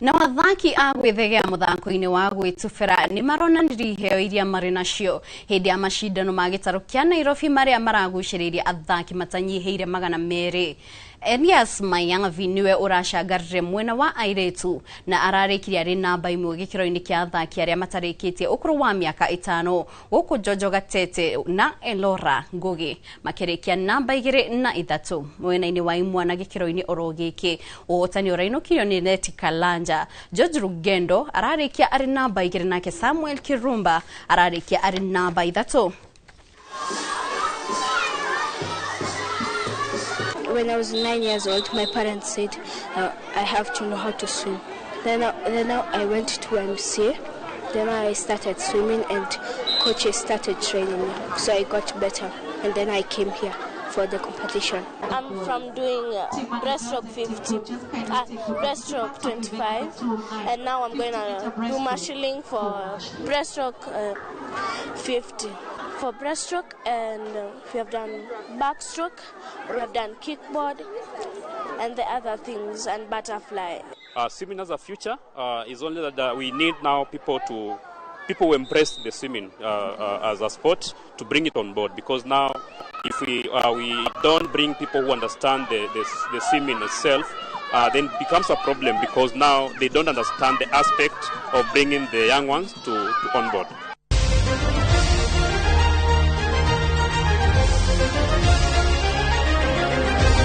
Na wathaki a gwĩthegea mũthako-inĩ wa gwĩtubĩra nĩ maronanirie iheo iria marĩ nacio hĩndĩ ya macindano ma gĩtarũ kĩa Nairobi marĩa maragucĩrĩirie athaki matanyihĩire 200. Elias Mayangavi niwe ũracangarire mwena wa airĩtu na ararĩkirie arĩ namba 1 gĩkĩro-inĩ kĩa athaki arĩa matarĩkĩtie ũkũrũ wa mĩaka 5 gũkũ Jojo Gatete na Elora Ngugi makĩrĩkia namba 2 na 3 mwena-inĩ wa imwana gĩkĩro-inĩ oro gĩkĩ. Ũhotani ũrainũkirio nĩ Neti Kalanja. George Rugendo ararĩkia arĩ namba 2 nake Samuel Kirumba ararĩkia arĩ namba 3. When I was 9 years old, my parents said I have to know how to swim. Then I went to MC. Then I started swimming and coaches started training me. So I got better and then I came here for the competition. I'm from doing breaststroke 50, breaststroke 25, and now I'm going to do marshalling for breaststroke 50. For breaststroke, and we have done backstroke, we have done kickboard, and the other things, and butterfly. Swimming as a future is only that we need now people who embrace the swimming as a sport to bring it on board, because now if we don't bring people who understand the swimming itself, then it becomes a problem, because now they don't understand the aspect of bringing the young ones to on board.